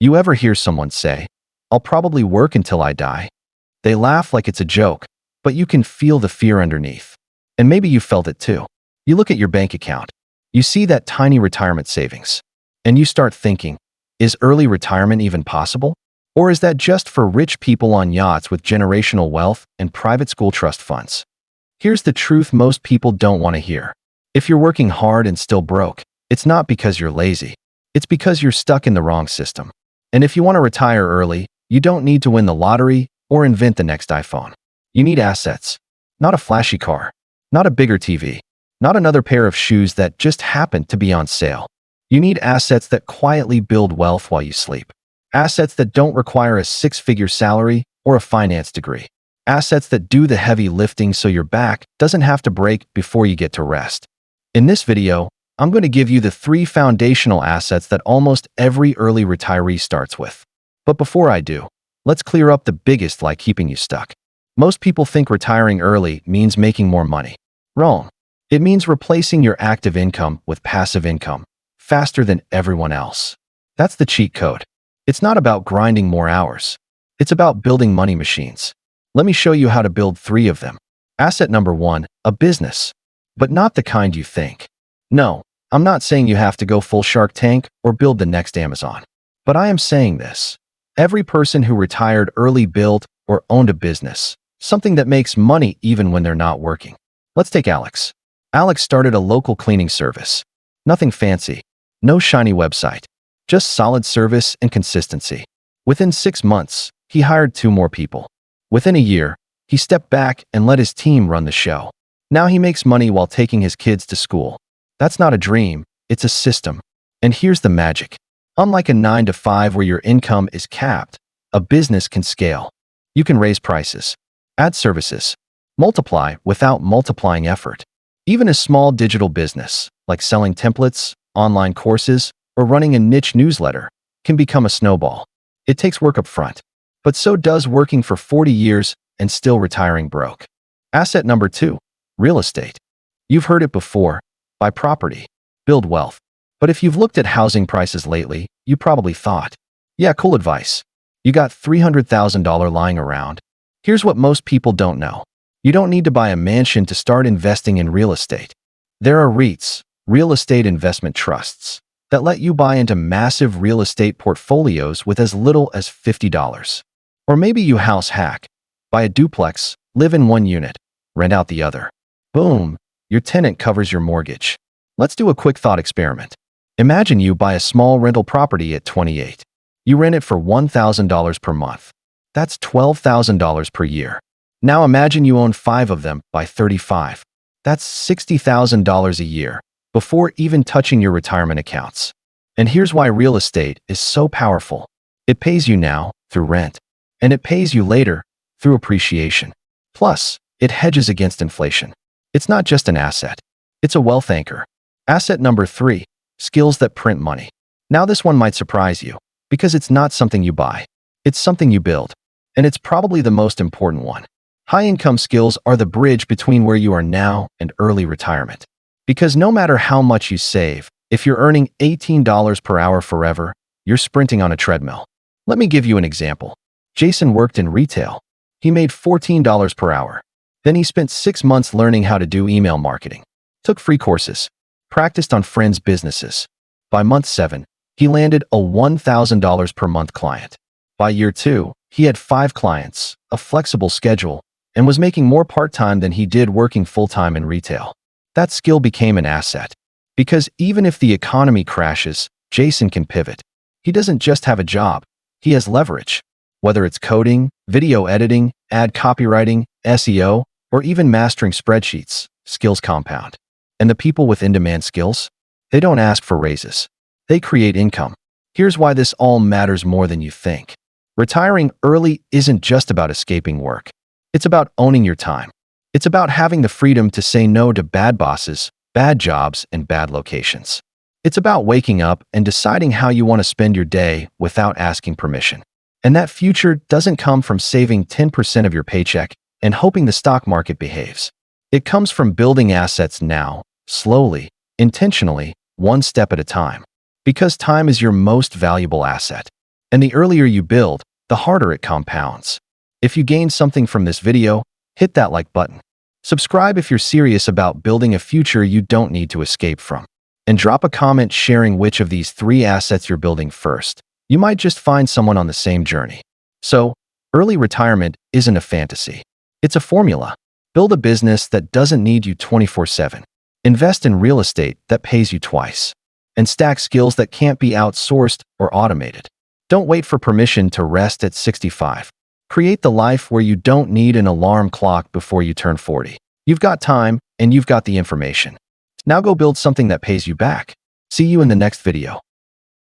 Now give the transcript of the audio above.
You ever hear someone say, "I'll probably work until I die"? They laugh like it's a joke, but you can feel the fear underneath. And maybe you felt it too. You look at your bank account. You see that tiny retirement savings. And you start thinking, is early retirement even possible? Or is that just for rich people on yachts with generational wealth and private school trust funds? Here's the truth most people don't want to hear. If you're working hard and still broke, it's not because you're lazy. It's because you're stuck in the wrong system. And if you want to retire early, you don't need to win the lottery or invent the next iPhone. You need assets. Not a flashy car. Not a bigger TV. Not another pair of shoes that just happened to be on sale. You need assets that quietly build wealth while you sleep. Assets that don't require a six-figure salary or a finance degree. Assets that do the heavy lifting so your back doesn't have to break before you get to rest. In this video, I'm going to give you the 3 foundational assets that almost every early retiree starts with. But before I do, let's clear up the biggest lie keeping you stuck. Most people think retiring early means making more money. Wrong. It means replacing your active income with passive income faster than everyone else. That's the cheat code. It's not about grinding more hours. It's about building money machines. Let me show you how to build 3 of them. Asset number 1, a business. But not the kind you think. No, I'm not saying you have to go full Shark Tank or build the next Amazon. But I am saying this. Every person who retired early built or owned a business, something that makes money even when they're not working. Let's take Alex. Alex started a local cleaning service. Nothing fancy. No shiny website. Just solid service and consistency. Within 6 months, he hired 2 more people. Within a year, he stepped back and let his team run the show. Now he makes money while taking his kids to school. That's not a dream, it's a system. And here's the magic. Unlike a 9-to-5 where your income is capped, a business can scale. You can raise prices, add services, multiply without multiplying effort. Even a small digital business, like selling templates, online courses, or running a niche newsletter, can become a snowball. It takes work up front, but so does working for 40 years and still retiring broke. Asset number 2, real estate. You've heard it before, buy property, build wealth. But if you've looked at housing prices lately, you probably thought, yeah, cool advice. You got $300,000 lying around. Here's what most people don't know. You don't need to buy a mansion to start investing in real estate. There are REITs, real estate investment trusts, that let you buy into massive real estate portfolios with as little as $50. Or maybe you house hack, buy a duplex, live in one unit, rent out the other. Boom, your tenant covers your mortgage. Let's do a quick thought experiment. Imagine you buy a small rental property at 28. You rent it for $1,000 per month. That's $12,000 per year. Now imagine you own 5 of them by 35. That's $60,000 a year, before even touching your retirement accounts. And here's why real estate is so powerful. It pays you now through rent, and it pays you later through appreciation. Plus, it hedges against inflation. It's not just an asset. It's a wealth anchor. Asset number 3, skills that print money. Now this one might surprise you, because it's not something you buy. It's something you build. And it's probably the most important one. High-income skills are the bridge between where you are now and early retirement. Because no matter how much you save, if you're earning $18 per hour forever, you're sprinting on a treadmill. Let me give you an example. Jason worked in retail. He made $14 per hour. Then he spent 6 months learning how to do email marketing. Took free courses. Practiced on friends' businesses. By month 7, he landed a $1,000 per month client. By year 2, he had 5 clients, a flexible schedule, and was making more part-time than he did working full-time in retail. That skill became an asset. Because even if the economy crashes, Jason can pivot. He doesn't just have a job, he has leverage. Whether it's coding, video editing, ad copywriting, SEO, or even mastering spreadsheets, skills compound. And the people with in-demand skills? They don't ask for raises. They create income. Here's why this all matters more than you think. Retiring early isn't just about escaping work. It's about owning your time. It's about having the freedom to say no to bad bosses, bad jobs, and bad locations. It's about waking up and deciding how you want to spend your day without asking permission. And that future doesn't come from saving 10% of your paycheck and hoping the stock market behaves. It comes from building assets now, slowly, intentionally, one step at a time. Because time is your most valuable asset. And the earlier you build, the harder it compounds. If you gained something from this video, hit that like button. Subscribe if you're serious about building a future you don't need to escape from. And drop a comment sharing which of these 3 assets you're building first. You might just find someone on the same journey. So, early retirement isn't a fantasy. It's a formula. Build a business that doesn't need you 24/7. Invest in real estate that pays you twice. And stack skills that can't be outsourced or automated. Don't wait for permission to rest at 65. Create the life where you don't need an alarm clock before you turn 40. You've got time, and you've got the information. Now go build something that pays you back. See you in the next video.